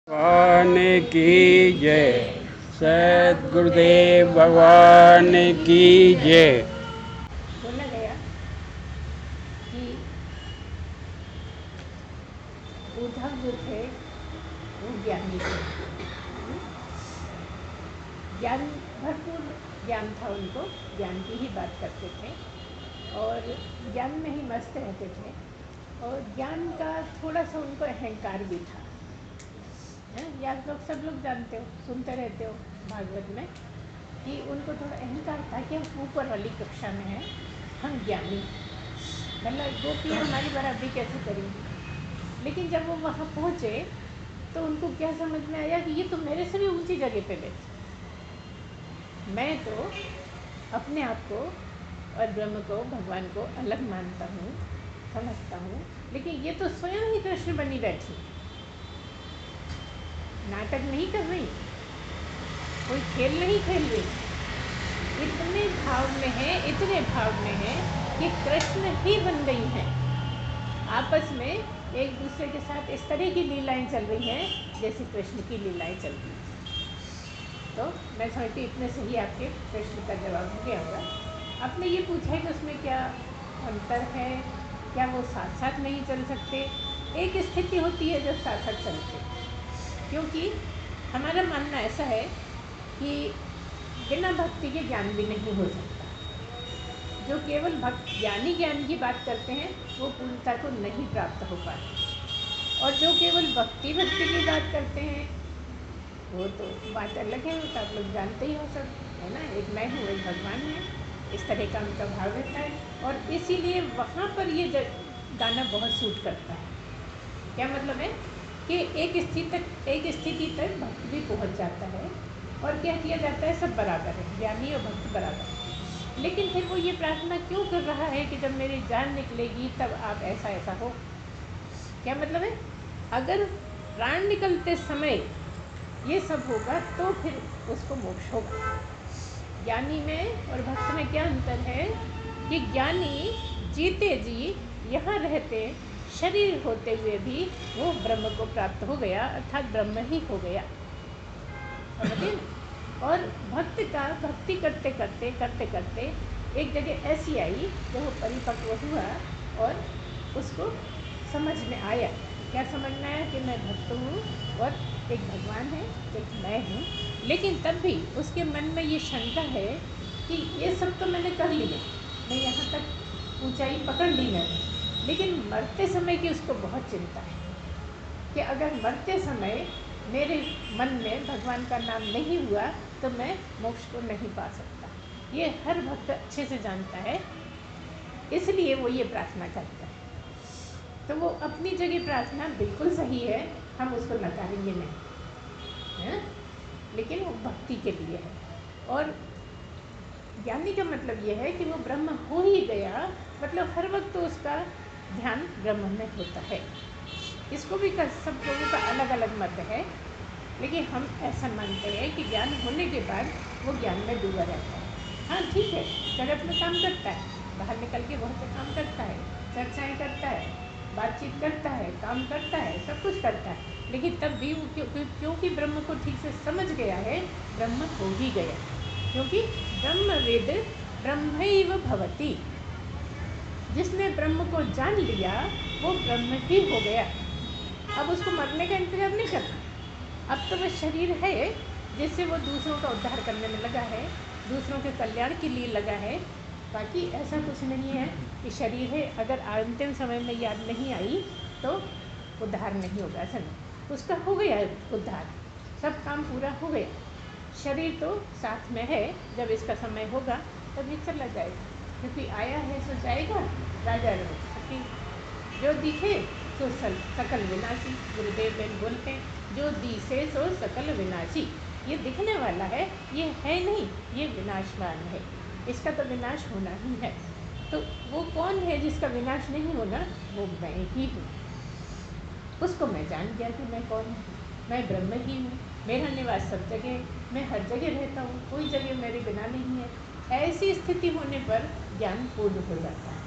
भगवान की जय। सद्गुरुदेव भगवान की जय। बोला गया कि उद्धव जो थे वो ज्ञानी थे। ज्ञान, भरपूर ज्ञान था उनको, ज्ञान की ही बात करते थे और ज्ञान में ही मस्त रहते थे। और ज्ञान का थोड़ा सा उनको अहंकार भी था। या आप लोग सब लोग जानते हो, सुनते रहते हो भागवत में कि उनको थोड़ा अहंकार था कि हम ऊपर वाली कक्षा में हैं, हम ज्ञानी, मतलब गोपी हमारी बराबरी कैसे करेंगी। लेकिन जब वो वहाँ पहुँचे तो उनको क्या समझ में आया कि ये तो मेरे से भी ऊंची जगह पे बैठे। मैं तो अपने आप को और ब्रह्म को, भगवान को अलग मानता हूँ, समझता हूँ, लेकिन ये तो स्वयं ही कृष्ण बनी बैठी, नाटक नहीं कर रही, कोई खेल नहीं खेल रही। इतने भाव में है, इतने भाव में है कि कृष्ण ही बन गई हैं। आपस में एक दूसरे के साथ इस तरह की लीलाएं चल रही हैं जैसे कृष्ण की लीलाएं चल रही हैं। तो मैं समझती इतने से ही आपके प्रश्न का जवाब हो गया होगा। आपने ये पूछा है कि उसमें क्या अंतर है, क्या वो साथ साथ नहीं चल सकते। एक स्थिति होती है जब साथ साथ चलते, क्योंकि हमारा मानना ऐसा है कि बिना भक्ति के ज्ञान भी नहीं हो सकता। जो केवल भक्त ज्ञानी ज्ञान की बात करते हैं वो पूर्णता को नहीं प्राप्त हो पाते, और जो केवल भक्ति की बात करते हैं वो तो बात अलग है, वो तो आप लोग जानते ही हो सब, है ना। एक मैं हूँ, एक भगवान है, इस तरह का उनका भाव रहता है। और इसीलिए वहाँ पर ये गाना बहुत सूट करता है। क्या मतलब है कि एक स्थिति तक भक्त भी पहुँच जाता है और क्या किया जाता है, सब बराबर है, ज्ञानी और भक्त बराबर है। लेकिन फिर वो ये प्रार्थना क्यों कर रहा है कि जब मेरी जान निकलेगी तब आप ऐसा ऐसा हो। क्या मतलब है, अगर प्राण निकलते समय ये सब होगा तो फिर उसको मोक्ष होगा। ज्ञानी में और भक्त में क्या अंतर है कि ज्ञानी जीते जी यहाँ रहते शरीर होते हुए भी वो ब्रह्म को प्राप्त हो गया, अर्थात ब्रह्म ही हो गया, समझिए ना। और भक्त का भक्ति करते करते करते करते एक जगह ऐसी आई जब वो परिपक्व हुआ और उसको समझ में आया। क्या समझ में आया कि मैं भक्त हूँ और एक भगवान है, एक मैं हूँ। लेकिन तब भी उसके मन में ये शंका है कि ये सब तो मैंने कर लिया, मैं यहाँ तक ऊंचाई पकड़ ली मैंने, लेकिन मरते समय की उसको बहुत चिंता है कि अगर मरते समय मेरे मन में भगवान का नाम नहीं हुआ तो मैं मोक्ष को नहीं पा सकता। ये हर भक्त अच्छे से जानता है, इसलिए वो ये प्रार्थना करता है। तो वो अपनी जगह प्रार्थना बिल्कुल सही है, हम उसको नकारेंगे नहीं, है, लेकिन वो भक्ति के लिए है। और ज्ञानी का मतलब ये है कि वो ब्रह्म हो ही गया, मतलब हर वक्त तो उसका ध्यान ब्रह्म में होता है। इसको भी सब लोगों का अलग अलग मत है, लेकिन हम ऐसा मानते हैं कि ज्ञान होने के बाद वो ज्ञान में डूबा रहता है। हाँ ठीक है, जगत में काम करता है, बाहर निकल के बहुत से काम करता है, चर्चाएं करता है, बातचीत करता है, काम करता है, सब कुछ करता है, लेकिन तब भी वो क्योंकि ब्रह्म को ठीक से समझ गया है, ब्रह्म हो ही गया, क्योंकि ब्रह्मविद ब्रह्मैव भवति। जिसने ब्रह्म को जान लिया वो ब्रह्म ही हो गया। अब उसको मरने का इंतजार नहीं करना। अब तो वह शरीर है जिससे वो दूसरों का उद्धार करने में लगा है, दूसरों के कल्याण के लिए लगा है। बाकी ऐसा कुछ नहीं है कि शरीर है, अगर अंतिम समय में याद नहीं आई तो उद्धार नहीं होगा, ऐसा नहीं। उसका हो गया उद्धार, सब काम पूरा हो गया। शरीर तो साथ में है, जब इसका समय होगा तब ये चला जाएगा, क्योंकि आया है सो जाएगा, राजा रहो सखी। जो दिखे सो सकल विनाशी, गुरुदेव बहन बोलते हैं, जो दिसे सो सकल विनाशी। ये दिखने वाला है, ये है नहीं, ये विनाशवान है, इसका तो विनाश होना ही है। तो वो कौन है जिसका विनाश नहीं होना, वो मैं ही हूँ। उसको मैं जान गया कि मैं कौन हूँ, मैं ब्रह्म ही हूँ, मेरा निवास सब जगह, मैं हर जगह रहता हूँ, कोई जगह मेरे बिना नहीं है। ऐसी स्थिति होने पर ज्ञान पूर्ण हो जाता है,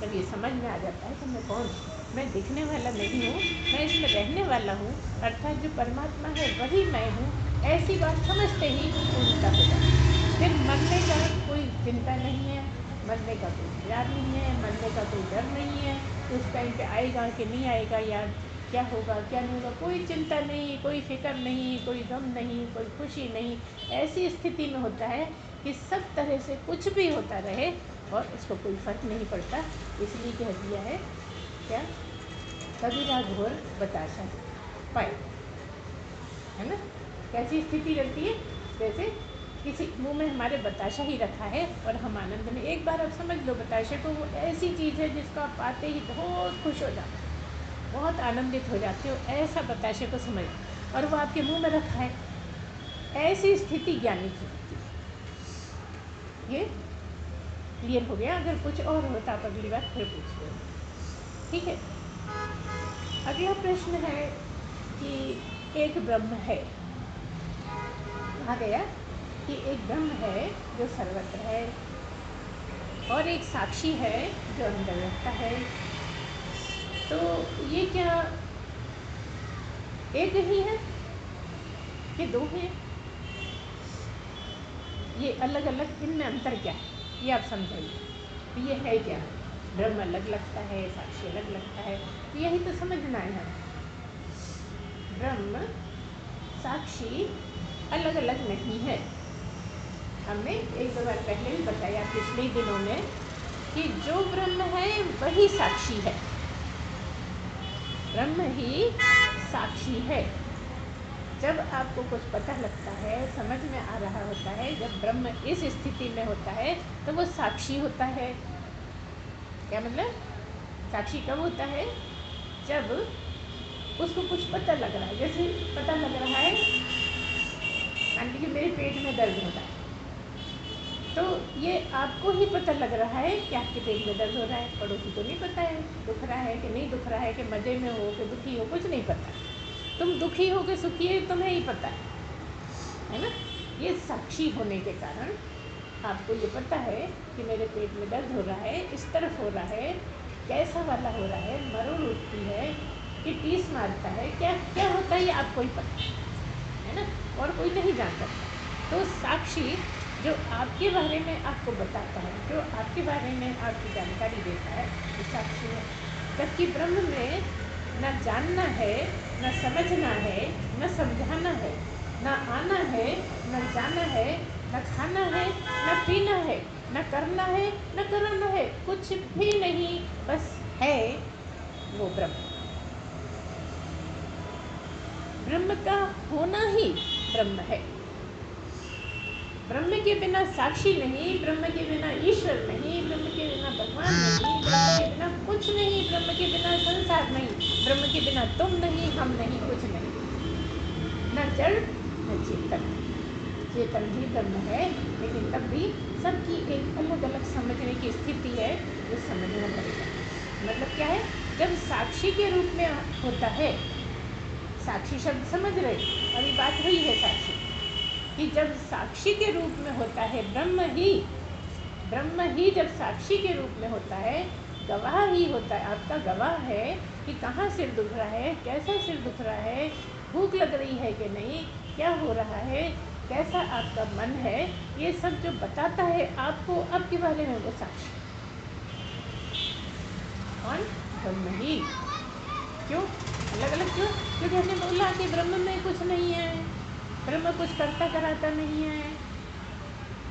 जब ये समझ में आ जाता है कि मैं कौन हूँ। मैं दिखने वाला नहीं हूँ, मैं इसमें रहने वाला हूँ, अर्थात जो परमात्मा है वही मैं हूँ, ऐसी बात समझते ही पूर्णता हो जाती है। फिर मरने का कोई चिंता नहीं है, मरने का कोई प्यार नहीं है, मरने का कोई डर नहीं है, उस टाइम पे आएगा कि नहीं आएगा, या क्या होगा क्या नहीं होगा, कोई चिंता नहीं, कोई फिक्र नहीं, कोई गम नहीं, कोई खुशी नहीं। ऐसी स्थिति में होता है कि सब तरह से कुछ भी होता रहे और उसको कोई फर्क नहीं पड़ता। इसलिए कह दिया है क्या, कबीरा घोर बताशा पाए, है ना। कैसी स्थिति रहती है, जैसे किसी मुंह में हमारे बताशा ही रखा है और हम आनंद में, एक बार आप समझ लो बताशे को, वो ऐसी चीज़ है जिसको आप पाते ही बहुत खुश हो जाते हो, बहुत आनंदित हो जाते हो, ऐसा बताशे को समझ, और वो आपके मुंह में रखा है। ऐसी स्थिति ज्ञानी की होती है। ये क्लियर हो गया? अगर कुछ और होता आप अगली बार फिर पूछ लो, ठीक है। अगला प्रश्न है कि एक ब्रह्म है, कहा गया कि एक ब्रह्म है जो सर्वत्र है और एक साक्षी है जो अंदर रहता है। तो ये क्या एक ही है कि दो हैं? ये अलग अलग, इनमें अंतर क्या है ये आप समझाइए। ये है क्या? ब्रह्म अलग लगता है, साक्षी अलग लगता है, तो यही तो समझना है हमें। ब्रह्म साक्षी अलग अलग नहीं है। हमने एक दो बार पहले भी बताया पिछले दिनों में कि जो ब्रह्म है वही साक्षी है, ब्रह्म ही साक्षी है। जब आपको कुछ पता लगता है, समझ में आ रहा होता है, जब ब्रह्म इस स्थिति में होता है तो वो साक्षी होता है। क्या मतलब? साक्षी कब होता है? जब उसको कुछ पता लग रहा है। जैसे पता लग रहा है, मान लीजिए मेरे पेट में दर्द होता है, तो ये आपको ही पता लग रहा है कि आपके पेट में दर्द हो रहा है, पड़ोसी को नहीं पता है दुख रहा है कि नहीं दुख रहा है, कि मज़े में हो कि दुखी हो, कुछ नहीं पता। तुम दुखी हो कि सुखी है तुम्हें ही पता है ना। ये साक्षी होने के कारण आपको ये पता है कि मेरे पेट में दर्द हो रहा है, इस तरफ हो रहा है, कैसा वाला हो रहा है, मरोड़ उठती है कि टीस मारता है, क्या क्या होता है ये आपको ही पता है ना, और कोई नहीं जान सकता। तो साक्षी जो आपके बारे में आपको बताता है, जो आपके बारे में आपकी जानकारी देता है, वो साक्षी है। जबकि ब्रह्म में न जानना है, न समझना है, न समझाना है, न आना है, न जाना है, न खाना है, न पीना है, न करना है, न कराना है, कुछ भी नहीं, बस है वो ब्रह्म। ब्रह्म का होना ही ब्रह्म है। ब्रह्म के बिना साक्षी नहीं, ब्रह्म के बिना ईश्वर नहीं, ब्रह्म के बिना भगवान नहीं, ब्रह्म के बिना कुछ नहीं, ब्रह्म के बिना संसार नहीं, ब्रह्म के बिना तुम नहीं, हम नहीं, कुछ नहीं। न जड़ न चेतन, चेतन भी ब्रह्म है, लेकिन तब भी सबकी एक अलग अलग समझने की स्थिति है जो समझना पड़ेगा। मतलब क्या है? जब साक्षी के रूप में होता है, साक्षी शब्द समझ रहे, और ये बात हुई है साक्षी कि जब साक्षी के रूप में होता है ब्रह्म ही जब साक्षी के रूप में होता है, गवाह ही होता है, आपका गवाह है कि कहाँ सिर दुख रहा है, कैसा सिर दुख रहा है, भूख लग रही है कि नहीं, क्या हो रहा है, कैसा आपका मन है, ये सब जो बताता है आपको आपके बारे में, वो साक्षी कौन? ब्रह्म ही। क्यों अलग अलग? क्यों? क्योंकि हमने बोला कि ब्रह्म में कुछ नहीं है, ब्रह्म कुछ करता कराता नहीं है।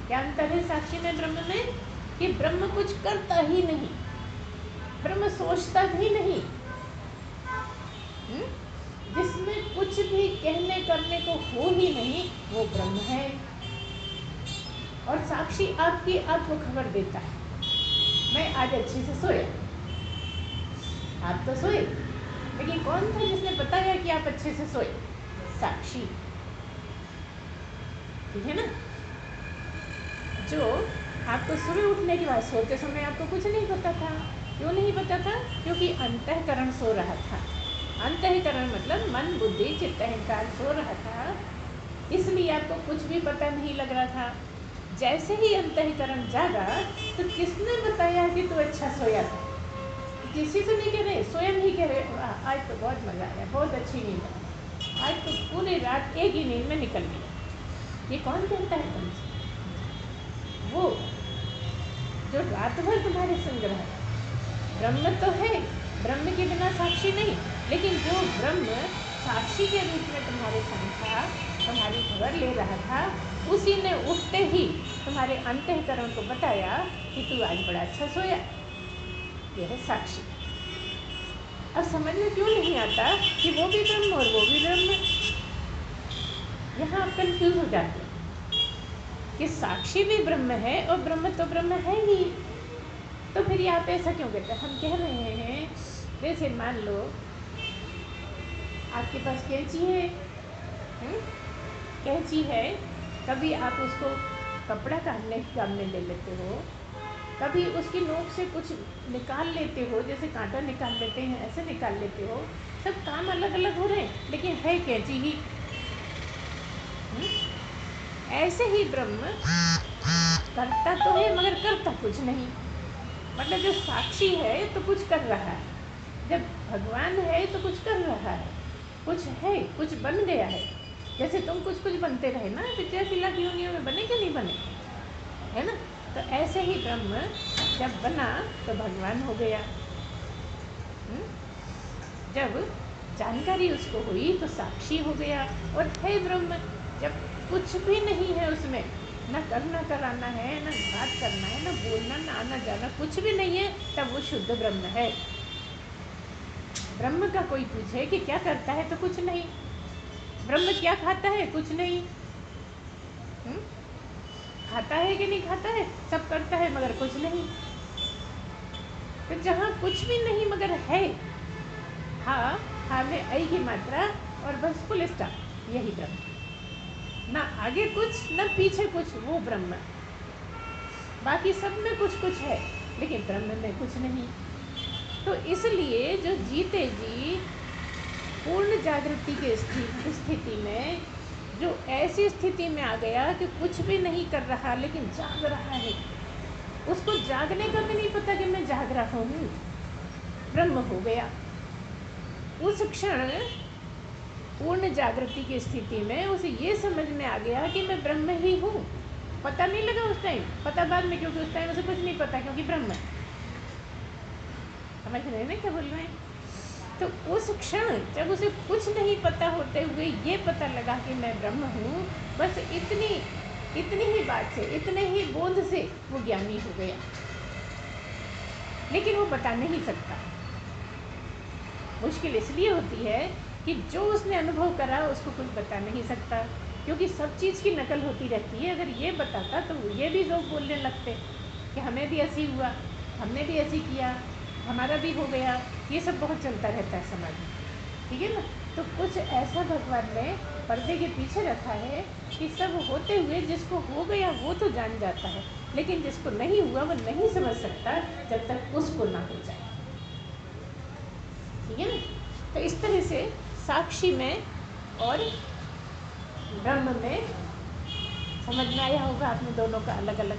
क्या अंतर है साक्षी में ब्रह्म में? कि ब्रह्म कुछ करता ही नहीं, ब्रह्म सोचता भी नहीं, जिसमें कुछ भी कहने करने को हो ही नहीं, वो ब्रह्म है। और साक्षी आपको खबर देता है, मैं आज अच्छे से सोया। आप तो सोए, लेकिन कौन था जिसने बताया कि आप अच्छे से सोए? साक्षी, ठीक है ना। जो आपको सुबह उठने के बाद, सोते समय आपको कुछ नहीं पता था। क्यों नहीं पता था? क्योंकि अंतःकरण सो रहा था। अंतःकरण मतलब मन बुद्धि चित्त अहंकार सो रहा था, इसलिए आपको कुछ भी पता नहीं लग रहा था। जैसे ही अंतःकरण जागा तो किसने बताया कि तू अच्छा सोया था? किसी से नहीं कह रहे, स्वयं ही कह रहे "वाह, आज तो बहुत मज़ा आया, बहुत अच्छी नींद आई, आज तो पूरी रात एक ही नींद में निकल गई"। ये कौन कहता है तुमसे? वो जो रात भर तुम्हारे संग रहा है। ब्रह्म तो है, ब्रह्म के बिना साक्षी नहीं, लेकिन जो ब्रह्म साक्षी के रूप में तुम्हारे संग था, तुम्हारी खबर ले रहा था, उसी ने उठते ही तुम्हारे अंतःकरण को बताया कि तू आज बड़ा अच्छा सोया। यह है साक्षी। अब समझ में क्यों नहीं आता कि वो भी ब्रह्म और वो भी ब्रह्म? यहाँ आप कंफ्यूज हो जाते हैं कि साक्षी भी ब्रह्म है और ब्रह्म तो ब्रह्म है ही। तो फिर आप ऐसा क्यों कहते हैं? हम कह रहे हैं, जैसे मान लो आपके पास कैंची है, कैंची है, कभी आप उसको कपड़ा काटने के काम में ले लेते हो, कभी उसकी नोक से कुछ निकाल लेते हो, जैसे कांटा निकाल लेते हैं ऐसे निकाल लेते हो। सब काम अलग अलग हो रहे हैं, लेकिन है कैंची ही। ऐसे ही ब्रह्म करता तो है मगर करता कुछ नहीं। मतलब जो साक्षी है तो कुछ कर रहा है, जब भगवान है तो कुछ कर रहा है, कुछ है, कुछ बन गया है। जैसे तुम कुछ कुछ बनते रहे ना, पिक्चर फिल्म की योनियों में बने कि नहीं बने, है ना? तो ऐसे ही ब्रह्म जब बना तो भगवान हो गया। जब जानकारी उसको हुई तो साक्षी हो गया और है ब्रह्म। जब कुछ भी नहीं है उसमें, ना करना कराना है, ना बात करना है, ना बोलना, ना आना जाना, कुछ भी नहीं है, तब वो शुद्ध ब्रह्म है। ब्रह्म का कोई पूछे कि क्या करता है तो कुछ नहीं। ब्रह्म क्या खाता है? कुछ नहीं। खाता है कि नहीं खाता है? सब करता है मगर कुछ नहीं। तो जहाँ कुछ भी नहीं मगर है, हाँ हाँ में आई की मात्रा और बस फुल स्टॉप, यही ब्रह्म। ना आगे कुछ ना पीछे कुछ, वो ब्रह्म। बाकी सब में कुछ कुछ है, लेकिन ब्रह्म में कुछ नहीं। तो इसलिए जो जीते जी पूर्ण जागृति के स्थिति में, जो ऐसी स्थिति में आ गया कि कुछ भी नहीं कर रहा लेकिन जाग रहा है, उसको जागने का भी नहीं पता कि मैं जाग रहा हूँ, ब्रह्म हो गया। उस क्षण पूर्ण जागृति की स्थिति में उसे ये समझ में आ गया कि मैं ब्रह्म ही हूँ। पता नहीं लगा उस टाइम, पता बाद में, क्योंकि उस टाइम उसे कुछ नहीं पता, क्योंकि ब्रह्म है। समझ रहे हैं क्या बोल रहे हैं? तो उस क्षण जब उसे कुछ नहीं पता होते हुए ये पता लगा कि मैं ब्रह्म हूँ, बस इतनी ही बात से, इतने ही बोध से वो ज्ञानी हो गया। लेकिन वो बता नहीं सकता। मुश्किल इसलिए होती है कि जो उसने अनुभव करा उसको कुछ बता नहीं सकता, क्योंकि सब चीज़ की नकल होती रहती है। अगर ये बताता तो ये भी लोग बोलने लगते कि हमें भी ऐसी हुआ, हमने भी ऐसी किया, हमारा भी हो गया। ये सब बहुत चलता रहता है समाज में, ठीक है ना? तो कुछ ऐसा भगवान ने पर्दे के पीछे रखा है कि सब होते हुए जिसको हो गया वो तो जान जाता है, लेकिन जिसको नहीं हुआ वो नहीं समझ सकता जब तक उसको ना हो जाए, ठीक है ना? तो इस तरह से साक्षी में और ब्रह्म में समझ में आया होगा आपने दोनों का अलग अलग।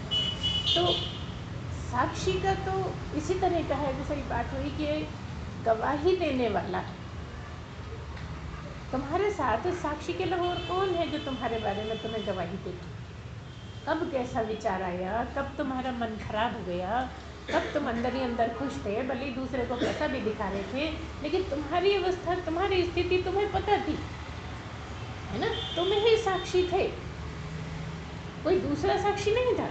तो साक्षी का तो इसी तरह का है, जैसे बात हुई कि गवाही देने वाला तुम्हारे साथ साक्षी के अलावा और कौन है जो तुम्हारे बारे में तुम्हें गवाही देगी? कब कैसा विचार आया, कब तुम्हारा मन खराब हो गया, कब तुम अंदर ही अंदर खुश थे, भले ही दूसरे को कैसा भी दिखा रहे थे, लेकिन तुम्हारी अवस्था, तुम्हारी स्थिति तुम्हें पता थी, है ना? तुम ही साक्षी थे, कोई दूसरा साक्षी नहीं था।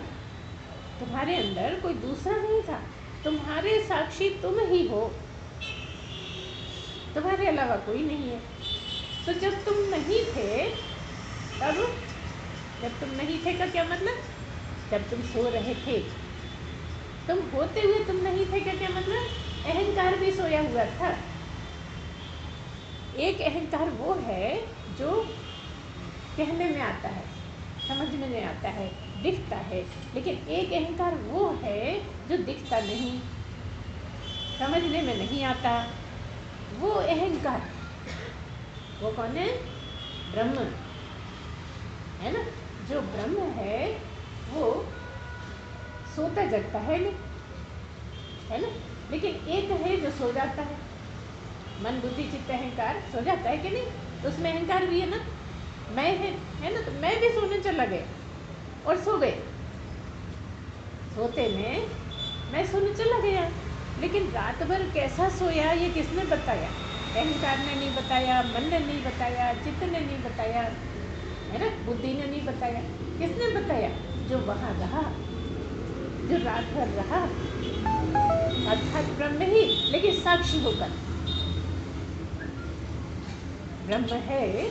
तुम्हारे अंदर कोई दूसरा नहीं था, तुम्हारे साक्षी तुम ही हो, तुम्हारे अलावा कोई नहीं है। तो जब तुम नहीं थे, तब जब तुम नहीं थे का क्या मतलब? जब तुम सो रहे थे, तुम होते हुए तुम नहीं थे का क्या मतलब? अहंकार भी सोया हुआ था। एक अहंकार वो है जो कहने में आता है, समझ में नहीं आता है, दिखता है, लेकिन एक अहंकार वो है जो दिखता नहीं, समझने में नहीं आता। वो अहंकार, वो कौन है? ब्रह्म, है ना? जो ब्रह्म है वो सोता जगता है नहीं, है ना? लेकिन एक है जो सो जाता है, मन बुद्धि चित्त अहंकार सो जाता है कि नहीं? तो उसमें अहंकार भी है ना, मैं है ना, तो मैं भी सोने चला गया और सो गए। सोते में मैं सोने चला गया, लेकिन रात भर कैसा सोया ये किसने बताया? अहंकार ने नहीं बताया, मन ने नहीं बताया, चित्त ने नहीं बताया, है ना, बुद्धि ने नहीं बताया। किसने बताया? जो वहाँ रहा, जो रात भर रहा, अर्थात ब्रह्म ही, लेकिन साक्षी होकर। ब्रह्म है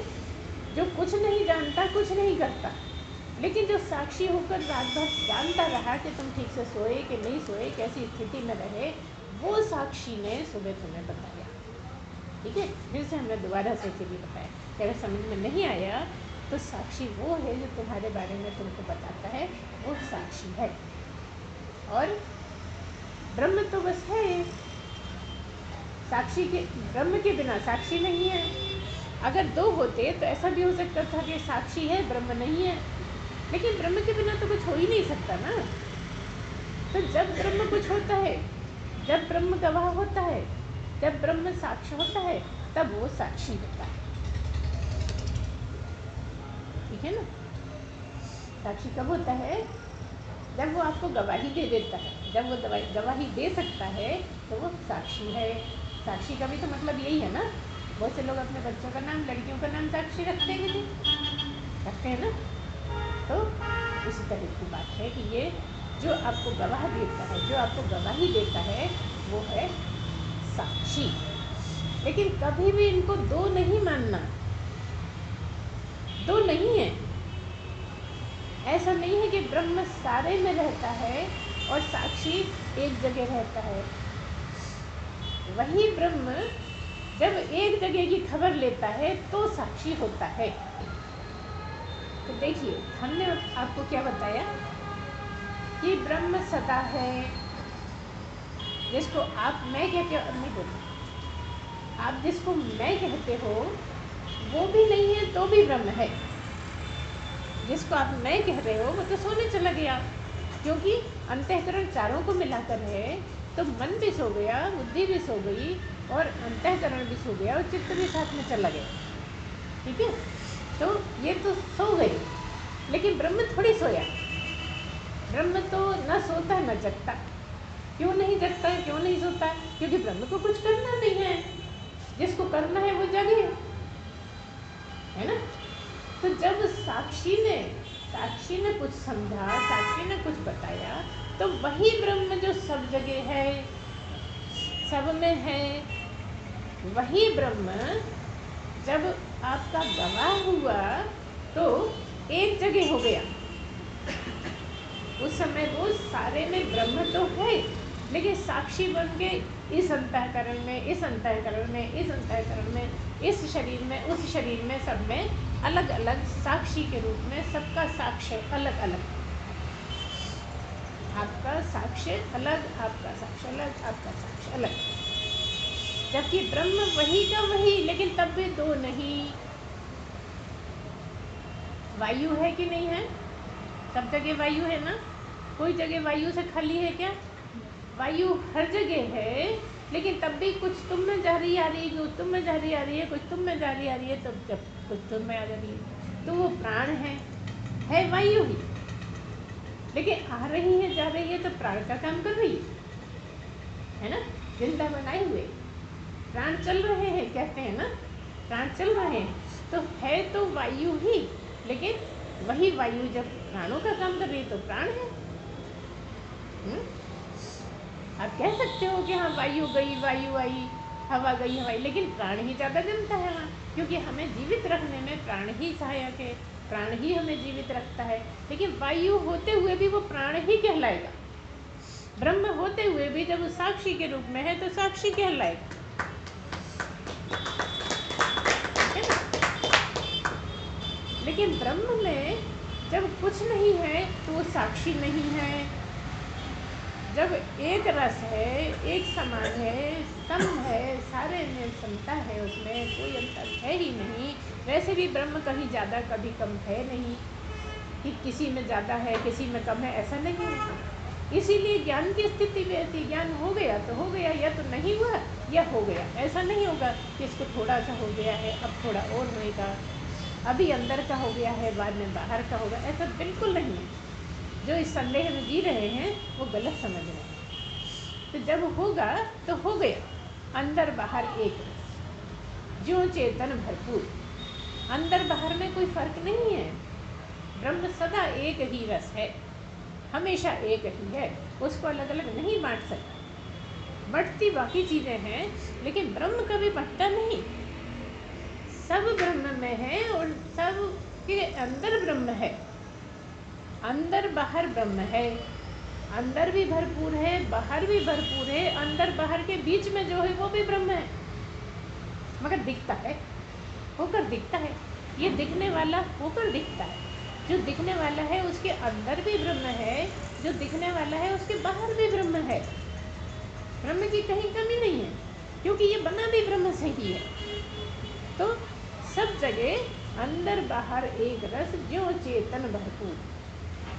जो कुछ नहीं जानता, कुछ नहीं करता, लेकिन जो साक्षी होकर रात भर जानता रहा कि तुम ठीक से सोए कि नहीं सोए, कैसी स्थिति में रहे, वो साक्षी ने सुबह तुम्हें बताया। ठीक है, फिर से हमने दोबारा से भी बताया कि अगर समझ में नहीं आया तो साक्षी वो है जो तुम्हारे बारे में तुमको बताता है, वो साक्षी है। और ब्रह्म तो बस है, साक्षी के, ब्रह्म के बिना साक्षी नहीं है। अगर दो होते तो ऐसा भी हो सकता था कि साक्षी है ब्रह्म नहीं है, लेकिन ब्रह्म के बिना तो कुछ हो ही नहीं सकता ना। तो जब ब्रह्म कुछ होता है, जब ब्रह्म गवाह होता है, जब ब्रह्म साक्ष्य होता है, तब वो साक्षी होता है। ठीक है ना? साक्षी कब होता है? जब वो आपको गवाही दे देता है। जब वो गवाही दे सकता है तो वो साक्षी है। साक्षी का भी तो मतलब यही है ना। बहुत से लोग अपने बच्चों का नाम, लड़कियों का नाम साक्षी रखते हैं जी, रखते हैं ना। तो उसी तरह की बात है कि ये जो आपको गवाह देता है, जो आपको गवाही देता है, वो है साक्षी। लेकिन कभी भी इनको दो नहीं मानना, दो नहीं है। ऐसा नहीं है कि ब्रह्म सारे में रहता है और साक्षी एक जगह रहता है। वही ब्रह्म जब एक जगह की खबर लेता है तो साक्षी होता है। तो देखिए, हमने आपको क्या बताया कि ब्रह्म सदा है, जिसको आप मैं कहते हो, नहीं बोलो, आप जिसको मैं कहते हो वो भी नहीं है तो भी ब्रह्म है। जिसको आप मैं कह रहे हो वो तो सोने चला गया, क्योंकि अंतःकरण चारों को मिलाकर है, तो मन भी सो गया, बुद्धि भी सो गई और अंतःकरण भी सो गया और चित्त भी साथ में चला गया। ठीक है, तो ये तो सो गए, लेकिन ब्रह्म थोड़ी सोया। ब्रह्म तो न सोता न जगता। क्यों नहीं जगता है, क्यों नहीं सोता? क्योंकि ब्रह्म को कुछ करना नहीं है, जिसको करना है वो जगे, है ना। तो जब साक्षी ने कुछ समझा, साक्षी ने कुछ बताया, तो वही ब्रह्म जो सब जगह है, सब में है, वही ब्रह्म जब आपका गवाह हुआ तो एक जगह हो गया। उस समय वो सारे में ब्रह्म तो है, लेकिन साक्षी बन के इस अंतःकरण में, इस अंतःकरण में, इस अंतःकरण में, इस शरीर में, उस शरीर में, सब में अलग अलग साक्षी के रूप में, सबका साक्ष्य अलग अलग। आपका साक्ष्य अलग, आपका साक्ष्य अलग, आपका साक्ष्य अलग, जबकि ब्रह्म वही का वही, लेकिन तब भी दो नहीं। वायु है कि नहीं है? सब जगह वायु है ना। कोई जगह वायु से खाली है क्या? वायु हर जगह है, लेकिन तब भी कुछ तुम में जा रही आ रही है, कुछ तुम में जा रही आ रही है, कुछ तुम में जा रही आ रही है, तो जब कुछ तुम में आ जा रही है तो वो प्राण है वायु ही, लेकिन आ रही है जा रही है तो प्राण का काम कर रही है ना। जिंदा बनाए हुए प्राण चल रहे हैं, कहते हैं ना, प्राण चल रहे हैं, तो है तो वायु ही, लेकिन वही वायु जब प्राणों का काम कर रही है तो प्राण है। आप कह सकते हो कि हाँ वायु गई, वायु आई, हवा गई, हवा आई, लेकिन प्राण ही ज़्यादा जमता है वहाँ, क्योंकि हमें जीवित रखने में प्राण ही सहायक है, प्राण ही हमें जीवित रखता है। लेकिन वायु होते हुए भी वो प्राण ही कहलाएगा, ब्रह्म होते हुए भी जब वो साक्षी के रूप में है तो साक्षी कहलाएगा। लेकिन ब्रह्म में जब कुछ नहीं है तो वो साक्षी नहीं है। जब एक रस है, एक समान है, सम है, सारे में समता है, उसमें कोई अंतर है ही नहीं। वैसे भी ब्रह्म कहीं ज़्यादा कभी कम है नहीं, कि किसी में ज़्यादा है किसी में कम है, ऐसा नहीं है। इसीलिए ज्ञान की स्थिति भी ऐसी, ज्ञान हो गया तो हो गया, या तो नहीं हुआ या हो गया। ऐसा नहीं होगा कि इसको थोड़ा सा हो गया है अब थोड़ा और होएगा, अभी अंदर का हो गया है बाद में बाहर का होगा, ऐसा बिल्कुल नहीं है। जो इस संदेह में जी रहे हैं वो गलत समझ रहे हैं। तो जब होगा तो हो गया, अंदर बाहर एक रस, ज्यों चेतन भरपूर। अंदर बाहर में कोई फर्क नहीं है, ब्रह्म सदा एक ही रस है, हमेशा एक ही है, उसको अलग अलग नहीं बांट सकते। बंटती बाकी चीज़ें हैं लेकिन ब्रह्म कभी बंटता नहीं, सब ब्रह्म में है और सब के अंदर ब्रह्म है, अंदर बाहर ब्रह्म है, अंदर भी भरपूर है बाहर भी भरपूर है, अंदर बाहर के बीच में जो है वो भी ब्रह्म है, मगर दिखता है, होकर दिखता है। ये दिखने वाला होकर दिखता है, जो दिखने वाला है उसके अंदर भी ब्रह्म है, जो दिखने वाला है उसके बाहर भी ब्रह्म है। ब्रह्म की कहीं कमी नहीं है क्योंकि ये बना भी ब्रह्म से ही है। तो सब जगह अंदर बाहर एक रस, ज्यों चेतन भरपूर।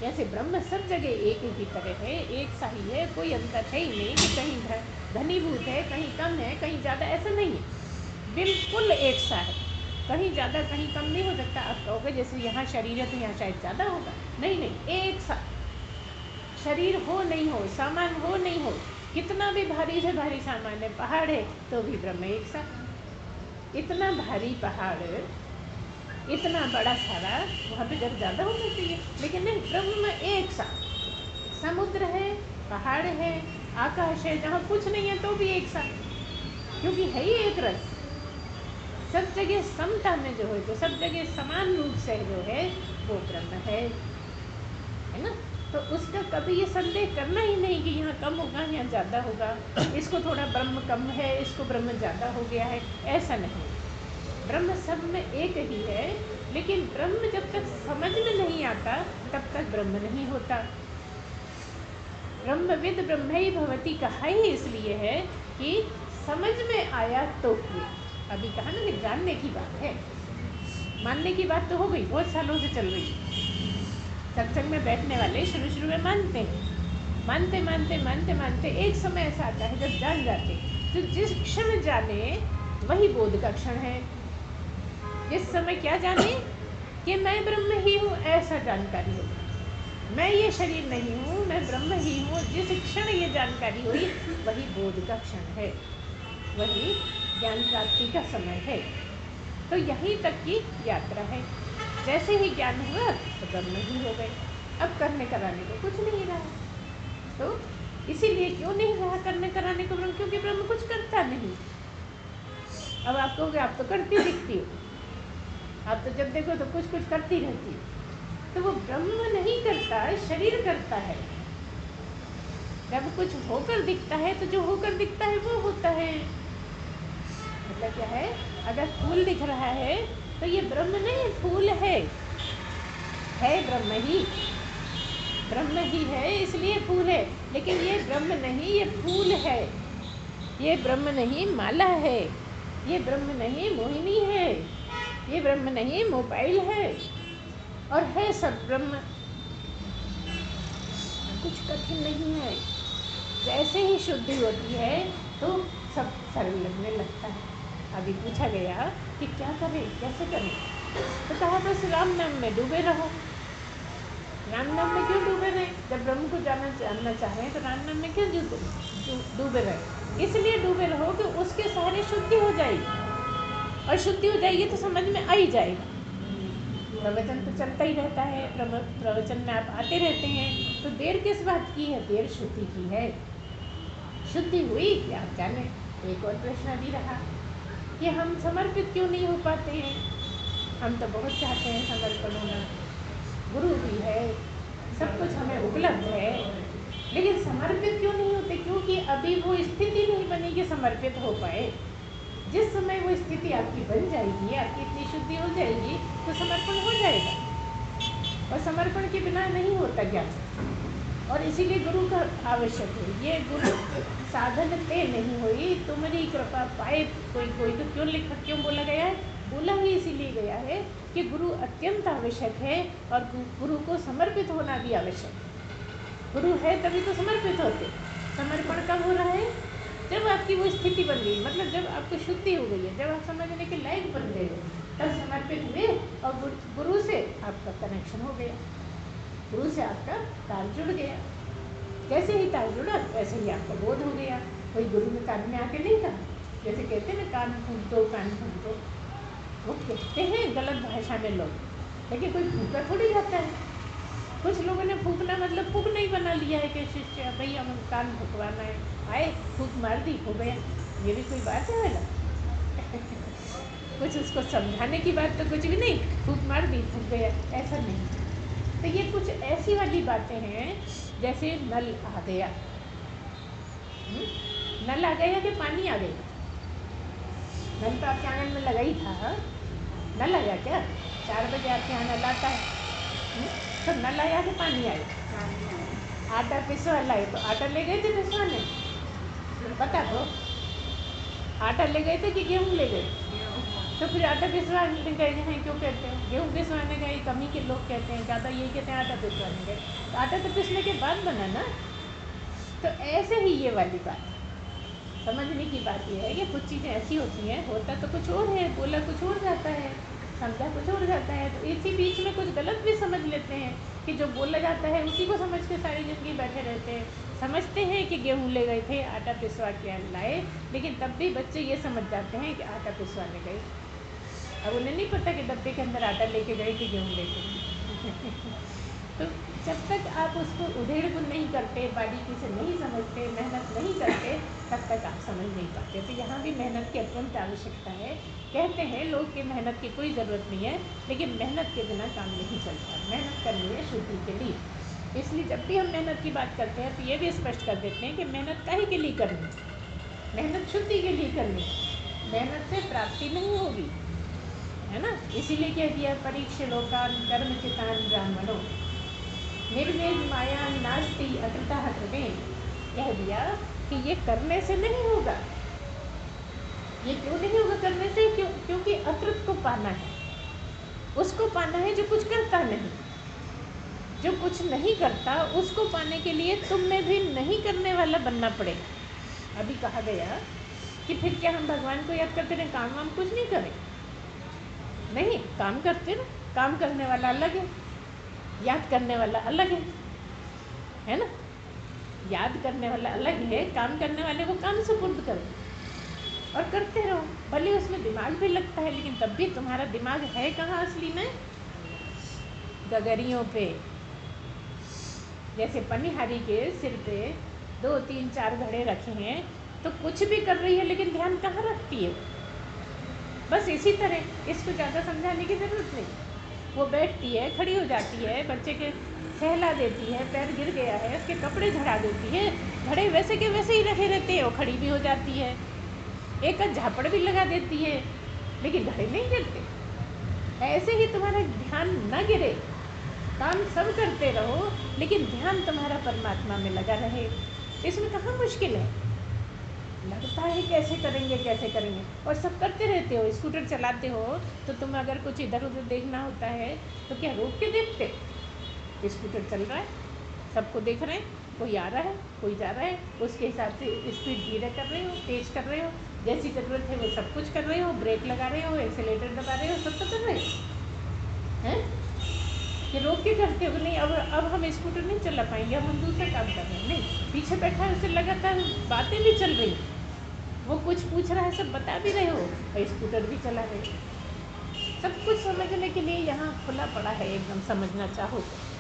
जैसे ब्रह्म सब जगह एक ही तरह है, एक सा ही है, कोई अंतर है ही नहीं कि कहीं घनीभूत है कहीं कम है कहीं ज़्यादा, ऐसा नहीं है, बिल्कुल एक सा है, कहीं ज़्यादा कहीं कम नहीं हो सकता। आप कहोगे जैसे यहाँ शरीर है तो यहाँ शायद ज़्यादा होगा, नहीं नहीं, एक सा शरीर हो नहीं हो, सामान हो नहीं हो, कितना भी भारी से भारी सामान है, पहाड़ है तो भी ब्रह्म एक सा। इतना भारी पहाड़, इतना बड़ा सारा, वहाँ पे जब ज़्यादा होना चाहिए, लेकिन नहीं, ब्रह्म एक सा। समुद्र है, पहाड़ है, आकाश है, जहाँ कुछ नहीं है तो भी एक सा, क्योंकि है ही एक रस। सब जगह समता में जो है, तो सब जगह समान रूप से जो है वो ब्रह्म है ना। तो उसका कभी ये संदेह करना ही नहीं कि यहाँ कम होगा यहाँ ज़्यादा होगा, इसको थोड़ा ब्रह्म कम है इसको ब्रह्म ज़्यादा हो गया है, ऐसा नहीं। ब्रह्म सब में एक ही है, लेकिन ब्रह्म जब तक समझ में नहीं आता तब तक ब्रह्म नहीं होता। ब्रह्मविद ब्रह्मई भवती कहा ही इसलिए है कि समझ में आया तो हुए। अभी कहा ना कि जानने की बात है, मानने की बात तो हो गई, बहुत सालों से चल रही। सत्संग में बैठने वाले शुरू में मानते हैं, मानते मानते मानते मानते एक समय ऐसा आता है जब जान जाते। तो जिस क्षण जाने वही बोध का क्षण है। जिस समय क्या जाने कि मैं ब्रह्म ही हूँ, ऐसा जानकारी हो, मैं ये शरीर नहीं हूँ मैं ब्रह्म ही हूँ, जिस क्षण ये जानकारी हुई वही बोध का क्षण है, वही ज्ञान प्राप्ति का समय है। तो यहीं तक की यात्रा है। जैसे ही ज्ञान हुआ तो ब्रह्म ही हो गए, अब करने कराने को कुछ नहीं रहा। तो इसीलिए क्यों नहीं रहा करने कराने को ब्रह्म, क्योंकि ब्रह्म कुछ करता नहीं। अब आप कहोगे आप तो करती दिखती हो, आप तो जब देखो तो कुछ कुछ करती रहती हो, तो वो ब्रह्म नहीं करता, शरीर करता है। जब कुछ होकर दिखता है तो जो होकर दिखता है वो होता है। मतलब क्या है, अगर फूल दिख रहा है तो ये ब्रह्म नहीं, फूल है ब्रह्म ही, ब्रह्म ही है इसलिए फूल है। लेकिन ये ब्रह्म नहीं, ये फूल है, ये ब्रह्म नहीं माला है, ये ब्रह्म नहीं मोहिनी है, ये ब्रह्म नहीं मोबाइल है, और है सब ब्रह्म। कुछ कठिन नहीं है। जैसे ही शुद्धि होती है तो सब सरल लगने लगता है। अभी पूछा गया कि क्या करें कैसे करें, तो कहा बस राम नाम में डूबे रहो। राम नाम में क्यों डूबे रहे, जब ब्रह्म को जानना चाह रहे हैं तो राम नाम में क्यों डूबे रहे, इसलिए डूबे रहो कि उसके सहारे शुद्धि हो जाएगी, और शुद्धि हो जाएगी तो समझ में आ ही जाएगा। प्रवचन तो चलता ही रहता है, प्रवचन में आप आते रहते हैं, तो देर किस बात की है, देर शुद्धि की है। शुद्धि हुई कि आप जाने। एक और प्रश्न भी रहा कि हम समर्पित क्यों नहीं हो पाते हैं। हम तो बहुत चाहते हैं समर्पण होना, गुरु भी है, सब कुछ हमें उपलब्ध है, लेकिन समर्पित क्यों नहीं होते, क्योंकि अभी वो स्थिति नहीं बनी कि समर्पित हो पाए। जिस समय वो स्थिति आपकी बन जाएगी, आपकी इतनी शुद्धि हो जाएगी तो समर्पण हो जाएगा, और समर्पण के बिना नहीं होता ज्ञान, और इसीलिए गुरु का आवश्यक है। ये गुरु साधन ते नहीं हुई तुम्हारी कृपा पाए कोई कोई, तो क्यों बोला गया है, बोला ही इसीलिए गया है कि गुरु अत्यंत आवश्यक है और गुरु को समर्पित होना भी आवश्यक है। गुरु है तभी तो समर्पित होते। समर्पण कब हो रहा है? जब आपकी वो स्थिति बन गई, मतलब जब आपको शुद्धि हो गई है, जब आप समझने के लायक बन गए हो, तब समर्पित हुए और गुरु से आपका कनेक्शन हो गया, गुरु से आपका तार जुड़ गया। जैसे ही तार जुड़ा वैसे ही आपका बोध हो गया। कोई गुरु ने कान में आके नहीं कहा, जैसे कहते हैं ना कान फूंक दो, कान फूंक दो, वो कहते हैं गलत भाषा में लोग, लेकिन कोई फूका थोड़ी जाता है। कुछ लोगों ने फूकना मतलब फूकना ही बना लिया है कि शिष्य भाई हम कान फूकवाना है, आए फूक मार दी, हो गया। ये भी कोई बात है वाला कुछ उसको समझाने की बात तो कुछ भी नहीं, फूक मार दी फूक गया, ऐसा नहीं। तो ये कुछ ऐसी वाली बातें हैं जैसे नल आ गया, नल आ गया कि पानी आ गया? नल तो आपके आंगन में लगा ही था, नल आया क्या? 4 बजे आपके यहाँ नल आता है, तो नल आया कि पानी आया? आटा पिसवा लाए तो आटा ले गए थे पिसवाने? पता तो, आटा ले गए थे कि गेहूँ ले गए? तो फिर आटा पिसवाने गए हैं क्यों कहते हैं? गेहूँ पिसवाने गए कम ही के लोग कहते हैं, ज़्यादा यही कहते हैं आटा पिसवाने गए। तो आटा तो पिसने के बाद बना ना। तो ऐसे ही ये वाली बात समझने की बात यह है कि कुछ चीज़ें ऐसी होती हैं, होता तो कुछ और है, बोला कुछ और जाता है, समझा कुछ और जाता है। तो इसी बीच में कुछ गलत भी समझ लेते हैं कि जो बोला जाता है उसी को समझ के सारी ज़िंदगी बैठे रहते हैं। समझते हैं कि गेहूँ ले गए थे, आटा पिसवा के लाए, लेकिन तब भी बच्चे ये समझ जाते हैं कि आटा पिसवाने गए। अब उन्हें नहीं पता कि डब्बे के अंदर आटा लेके गए कि गेहूँ लेके गए तो जब तक आप उसको उधेड़ बुन नहीं करते, बारीकी से नहीं समझते, मेहनत नहीं करते, तब तक आप समझ नहीं पाते। तो यहाँ भी मेहनत की अत्यंत आवश्यकता है। कहते हैं लोग कि मेहनत की कोई ज़रूरत नहीं है, लेकिन मेहनत के बिना काम नहीं चलता। मेहनत करनी है शुद्धि के लिए। इसलिए जब भी हम मेहनत की बात करते हैं तो ये भी स्पष्ट कर देते हैं कि मेहनत काहे के लिए करनी, मेहनत शुद्धि के लिए करनी, मेहनत से प्राप्ति नहीं होगी, है ना। इसीलिए कह दिया परीक्ष लोकान कर्म चितान ब्राह्मणों निर्वेद माया नास्ति अकृता कृते। कह दिया कि ये करने से नहीं होगा। ये क्यों नहीं होगा करने से? क्योंकि अकृत को पाना है, उसको पाना है जो कुछ करता नहीं। जो कुछ नहीं करता उसको पाने के लिए तुम्हें भी नहीं करने वाला बनना पड़ेगा। अभी कहा गया कि फिर क्या हम भगवान को याद करते रहे, काम वाम कुछ नहीं करें? नहीं, काम करते ना, काम करने वाला अलग है, याद करने वाला अलग है ना। याद करने वाला अलग है, काम करने वाले को काम सुपुर्द करो और करते रहो। भले उसमें दिमाग भी लगता है, लेकिन तब भी तुम्हारा दिमाग है कहाँ असली में? गगरियों पे। जैसे पनिहारी के सिर पे 2 3 4 घड़े रखे हैं, तो कुछ भी कर रही है लेकिन ध्यान कहाँ रखती है? बस इसी तरह इसको ज़्यादा समझाने की ज़रूरत नहीं। वो बैठती है, खड़ी हो जाती है, बच्चे के सहला देती है, पैर गिर गया है उसके कपड़े झड़ा देती है, घड़े वैसे के वैसे ही रखे रहते हैं, वो खड़ी भी हो जाती है, एक झापड़ भी लगा देती है, लेकिन घड़े नहीं गिरते। ऐसे ही तुम्हारा ध्यान न गिरे, काम सब करते रहो, लेकिन ध्यान तुम्हारा परमात्मा में लगा रहे। इसमें कहाँ मुश्किल है? लगता है कैसे करेंगे कैसे करेंगे, और सब करते रहते हो। स्कूटर चलाते हो तो तुम अगर कुछ इधर उधर देखना होता है तो क्या रोक के देखते? स्कूटर चल रहा है, सबको देख रहे हैं, कोई आ रहा है कोई जा रहा है, उसके हिसाब से स्पीड धीरे कर रहे हो, तेज कर रहे हो, जैसी ज़रूरत है वो सब कुछ कर रहे हो, ब्रेक लगा रहे हो, एक्सीलेटर दबा रहे हो, सब तो कर रहे हो हैं। कि रोक के करते हो नहीं, अब हम स्कूटर नहीं चला पाएंगे, अब हम दूसरा काम कर रहे हैं। नहीं, पीछे बैठा है उससे लगातार बातें भी चल रही, वो कुछ पूछ रहा है, सब बता भी रहे हो और स्कूटर भी चला रहे हो। सब कुछ समझने के लिए यहाँ खुला पड़ा है एकदम, समझना चाहो तो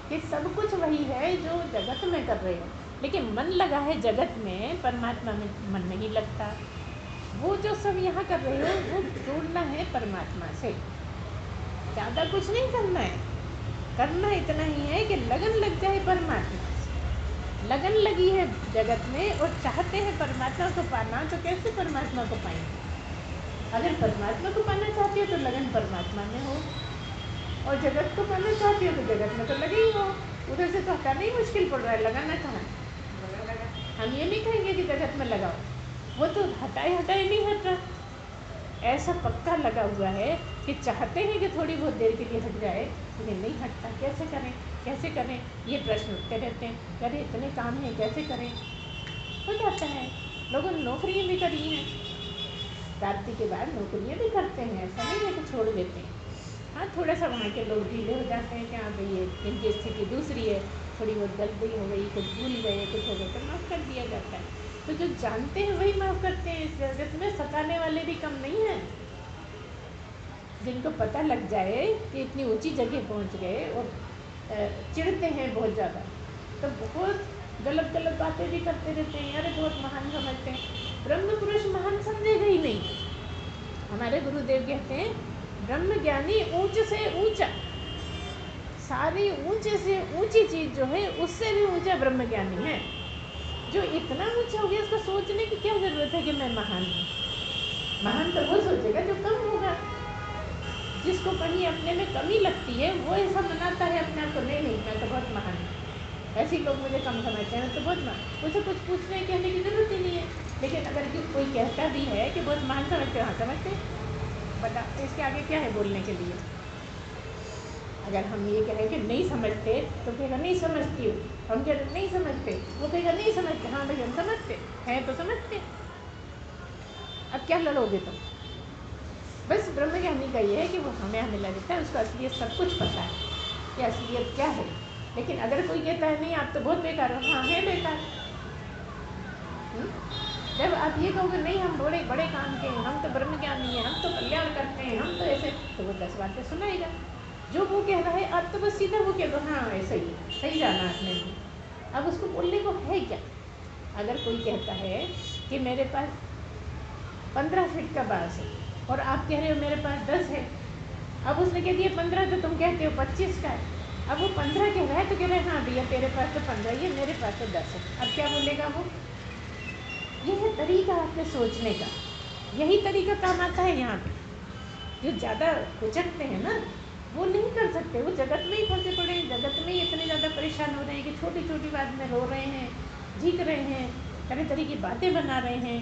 कि सब कुछ वही है जो जगत में कर रहे हो, लेकिन मन लगा है जगत में, परमात्मा में मन नहीं लगता। वो जो सब यहाँ कर रहे हो वो जोड़ना है परमात्मा से, ज़्यादा कुछ नहीं करना है। करना इतना ही है कि लगन लग जाए परमात्मा से। लगन लगी है जगत में और चाहते हैं परमात्मा को पाना, तो कैसे परमात्मा को पाएंगे? अगर परमात्मा को पाना चाहते हो तो लगन परमात्मा में हो, और जगत को पाना चाहते हो तो जगत में तो लगे ही हो। उधर से तो हटाना ही मुश्किल पड़ रहा है, लगाना कहाँ? हम ये नहीं कहेंगे कि जगत में लगाओ, वो तो हटाए हटाए नहीं हट रहा, ऐसा पक्का लगा हुआ है कि चाहते हैं कि थोड़ी बहुत देर के लिए हट जाए, लेकिन नहीं हटता। कैसे करें, कैसे करें, ये प्रश्न उठते रहते हैं। अरे इतने काम हैं, कैसे करें। हो जाता है। लोगों ने नौकरियाँ भी करी हैं, रात्रि के बाद नौकरियाँ भी करते हैं, ऐसा नहीं है कि छोड़ देते हैं। हाँ, थोड़ा सा वहाँ के लोग ढीले हो जाते हैं कि हाँ भाई ये इनकी स्थिति दूसरी है, थोड़ी बहुत गलती हो गई, कुछ भूल गए, कुछ हो गया तो माफ़ कर दिया जाता है। तो जो जानते हैं वही माफ़ करते हैं। इस जगत में सताने वाले भी कम नहीं हैं। जिनको पता लग जाए कि इतनी ऊंची जगह पहुंच गए और चिढ़ते हैं बहुत ज़्यादा, तो बहुत गलत गलत बातें भी करते रहते हैं। अरे बहुत महान समझते हैं। ब्रह्म पुरुष महान समझेगा ही नहीं। हमारे गुरुदेव कहते हैं ब्रह्म ज्ञानी ऊंच से ऊंचा, सारी ऊंचे से ऊंची चीज़ जो है उससे भी ऊंचा ब्रह्म ज्ञानी है। जो इतना ऊंचा हो गया, उसको सोचने की क्या ज़रूरत है कि मैं महान हूँ। महान तो वो सोचेगा जो कम होगा। जिसको कहीं अपने में कमी लगती है वो ऐसा मनाता है अपने आप को, नहीं नहीं मैं तो बहुत महान हूँ, ऐसे ही लोग मुझे कम समझते हैं, मैं तो बहुत महान। उसे कुछ पूछने कहने की ज़रूरत ही नहीं है। लेकिन अगर कोई कहता भी है कि बहुत महान समझते हो, हाँ समझते, बता इसके आगे क्या है बोलने के लिए। अगर हम ये कहें कि नहीं समझते तो कहेगा नहीं समझती हूँ, हम कह रहे नहीं समझते, वो कहेगा नहीं समझते, हाँ भाई हम समझते हैं तो समझते। अब क्या लड़ोगे तुम। बस ब्रह्मज्ञानी का ये है कि वो हमें मिला देता है, उसको असलियत सब कुछ पता है कि असलियत क्या है। लेकिन अगर कोई कहता है नहीं आप तो बहुत बेकार हो, हाँ है बेकार। जब आप ये कहोगे नहीं हम बड़े बड़े काम के हैं, हम तो ब्रह्मज्ञानी हैं, हम तो कल्याण करते हैं, हम तो ऐसे, तो वो 10 बातें सुनाएगा। जो वो कह रहा है आप तो बस सीधा वो कह दो हाँ ऐसा ही है, सही जाना आपने भी। अब उसको बोलने को है क्या। अगर कोई कहता है कि मेरे पास 15 फीट का बांस है और आप कह रहे हो मेरे पास 10 है, अब उसने कह दिया 15 तो तुम कहते हो 25 का है। अब वो 15 कह रहा है तो कह रहे हैं हाँ भैया तेरे पास तो 15 ही है, मेरे पास तो 10 है। अब क्या बोलेगा वो। यह है तरीका आपके सोचने का। यही तरीका काम आता है यहाँ पे। जो ज़्यादा उचकते हैं ना वो नहीं कर सकते, वो जगत में ही फंसे पड़े हैं, जगत में ही इतने ज़्यादा परेशान हो रहे हैं कि छोटी छोटी बात में रो रहे हैं, झीक रहे हैं, तरह तरह की बातें बना रहे हैं।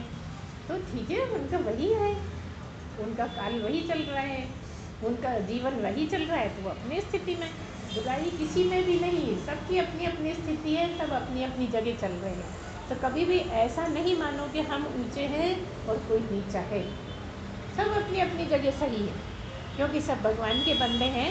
तो ठीक है, उनका वही है, उनका काल वही चल रहा है, उनका जीवन वही चल रहा है, तो वो अपनी स्थिति में, बुराई किसी में भी नहीं, सबकी अपनी अपनी स्थिति है, सब अपनी अपनी जगह चल रहे हैं। तो कभी भी ऐसा नहीं मानो कि हम ऊंचे हैं और कोई नीचा है। सब अपनी अपनी जगह सही है, क्योंकि सब भगवान के बंदे हैं।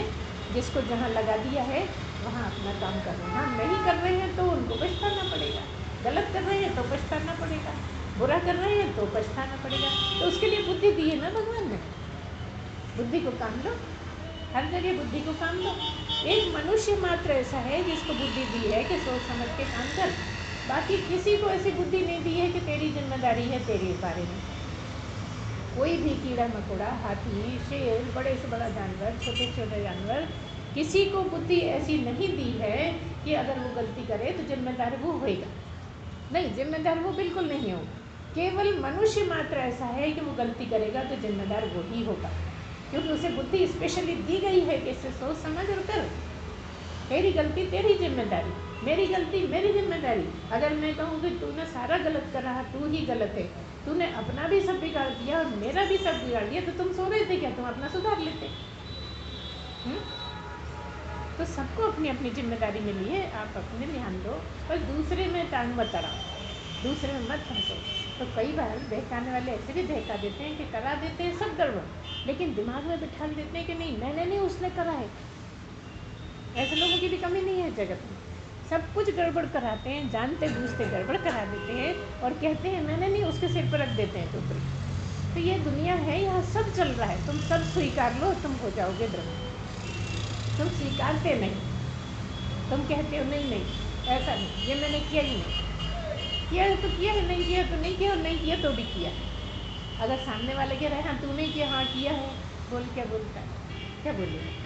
जिसको जहाँ लगा दिया है वहाँ अपना काम कर रहे हैं। हम नहीं कर रहे हैं तो उनको पछताना पड़ेगा, गलत कर रहे हैं तो पछताना पड़ेगा, बुरा कर रहे हैं तो पछताना पड़ेगा। तो उसके लिए बुद्धि दी है ना भगवान ने, बुद्धि को काम लो, हर जगह बुद्धि को काम लो। एक मनुष्य मात्र ऐसा है जिसको बुद्धि दी है कि सोच समझ के काम कर। बाकी किसी को ऐसी बुद्धि नहीं दी है कि तेरी जिम्मेदारी है तेरे बारे में। कोई भी कीड़ा मकोड़ा, हाथी, शेर, बड़े से बड़ा जानवर, छोटे से छोटे जानवर, किसी को बुद्धि ऐसी नहीं दी है कि अगर वो गलती करे तो जिम्मेदार वो होएगा। नहीं, जिम्मेदार वो बिल्कुल नहीं होगा। केवल मनुष्य मात्र ऐसा है कि वो गलती करेगा तो जिम्मेदार वो ही होगा, क्योंकि उसे बुद्धि स्पेशली दी गई है कि इससे सोच समझ और कर। तेरी गलती तेरी जिम्मेदारी, मेरी गलती मेरी जिम्मेदारी। अगर मैं कहूँ कि तूने सारा गलत कर रहा, तू ही गलत है, तूने अपना भी सब बिगाड़ दिया और मेरा भी सब बिगाड़ दिया, तो तुम सो रहे थे क्या, तुम अपना सुधार लेते। तो सबको अपनी अपनी जिम्मेदारी मिली है, आप अपने ध्यान दो, पर दूसरे में टांग मत अड़ाओ, दूसरे में मत फंसो। तो कई बार बहकाने वाले ऐसे भी बहका देते हैं कि करा देते हैं सब गड़बड़, लेकिन दिमाग में बिठा देते हैं कि नहीं मैंने नहीं, उसने करा है। ऐसे लोगों की भी कमी नहीं है जगत में। सब कुछ गड़बड़ कराते हैं, जानते बूझते गड़बड़ करा देते हैं और कहते हैं मैंने नहीं, उसके सिर पर रख देते हैं टोकरी। तो ये दुनिया है, यहाँ सब चल रहा है, तुम सब स्वीकार लो, तुम हो जाओगे ब्रह्म। तुम स्वीकारते नहीं, तुम कहते हो नहीं नहीं ऐसा नहीं, ये मैंने किया ही नहीं, किया है तो किया है, नहीं किया तो नहीं किया, और नहीं किया तो भी किया। अगर सामने वाले कह रहे हैं हाँ तूने किया, हाँ किया है, बोल क्या बोलता है, क्या बोलेगा।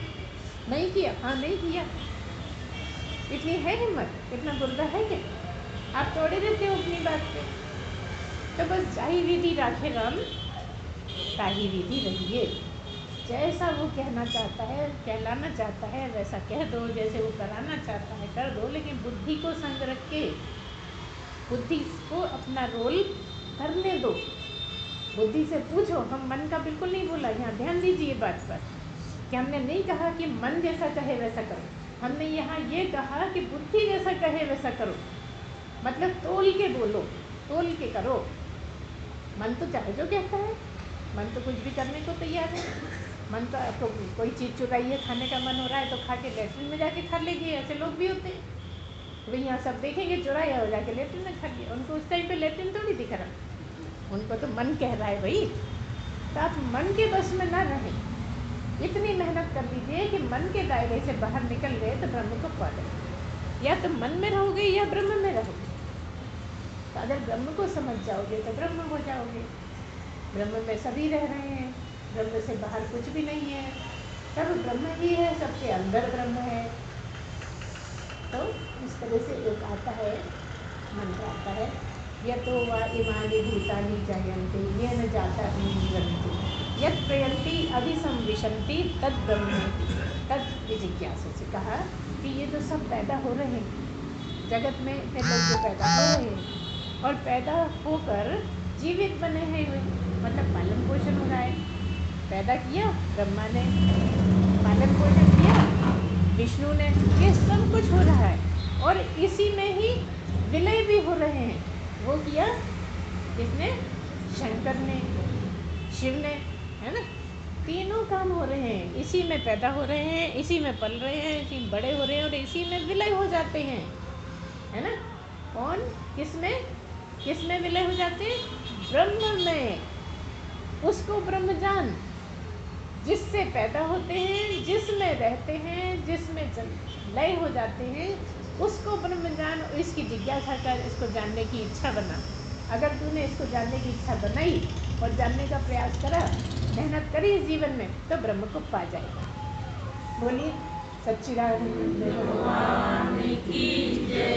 नहीं किया, हाँ नहीं किया। इतनी है हिम्मत, इतना गुर्दा है क्या। आप तोड़े देते हो अपनी बात पे। तो बस जाही विधि राखे राम, ताही विधि रहिए। जैसा वो कहना चाहता है, कहलाना चाहता है, वैसा कह दो, जैसे वो कराना चाहता है कर दो, लेकिन बुद्धि को संग रख के बुद्धि को अपना रोल करने दो। बुद्धि से पूछो। हम मन का बिल्कुल नहीं बोला, यहाँ ध्यान दीजिए बात पर, कि हमने नहीं कहा कि मन जैसा कहे वैसा करो, हमने यहाँ ये कहा कि बुद्धि जैसा कहे वैसा करो। मतलब तोल के बोलो, तोल के करो। मन तो चाहे जो कहता है, मन तो कुछ भी करने को तैयार है। मन तो आपको कोई चीज़ चुराई है, खाने का मन हो रहा है तो खा के लेटरिन में जाके खा लीजिए, ऐसे लोग भी होते हैं। भाई यहाँ सब देखेंगे चुराया हो, जाके लेटरिन में खा लिया, उनको उस टाइम पे लेटरिन थोड़ी दिख रहा, उनको तो मन कह रहा है भाई। तो आप मन के बस में ना रहें, इतनी मेहनत कर लीजिए कि मन के दायरे से बाहर निकल गए तो ब्रह्म को पा गए। या तो मन में रहोगे या ब्रह्म में रहोगे। तो अगर ब्रह्म को समझ जाओगे तो ब्रह्म हो जाओगे। ब्रह्म में सभी रह रहे हैं, ब्रह्म से बाहर कुछ भी नहीं है, सब ब्रह्म ही है, सबके अंदर ब्रह्म है। तो इस तरह से एक आता है, मंत्र आता है, यतो वा इमानि भूतानि जायन्ते येन जाता निवृत्ति यत् प्रयन्ति अभिसंविशन्ति तद् ब्रह्मेति तद् विजिज्ञासु से कहा कि ये जो सब पैदा हो रहे हैं जगत में, इतने लोग जो पैदा हो रहे हैं और पैदा होकर जीवित बने हैं, मतलब पालन पोषण हो रहा है। पैदा किया ब्रह्मा ने, पालन पोषण किया विष्णु ने, ये सब कुछ हो रहा है और इसी में ही विलय भी हो रहे हैं। वो किया किसने? शंकर ने, शिव ने, है ना। तीनों काम हो रहे हैं, इसी में पैदा हो रहे हैं, इसी में पल रहे हैं, इसी में बड़े हो रहे हैं और इसी में विलय हो जाते हैं, है ना। कौन? किस में विलय हो जाते हैं? ब्रह्म में। उसको ब्रह्म जान, जिससे पैदा होते हैं, जिसमें रहते हैं, जिसमें लय हो जाते हैं, उसको ब्रह्म जान। इसकी जिज्ञासा कर, इसको जानने की इच्छा बना। अगर तूने इसको जानने की इच्छा बनाई और जानने का प्रयास करा, मेहनत करी इस जीवन में, तो ब्रह्म को पा जाएगा। बोलिए सच्चिदानंद भगवान की जय।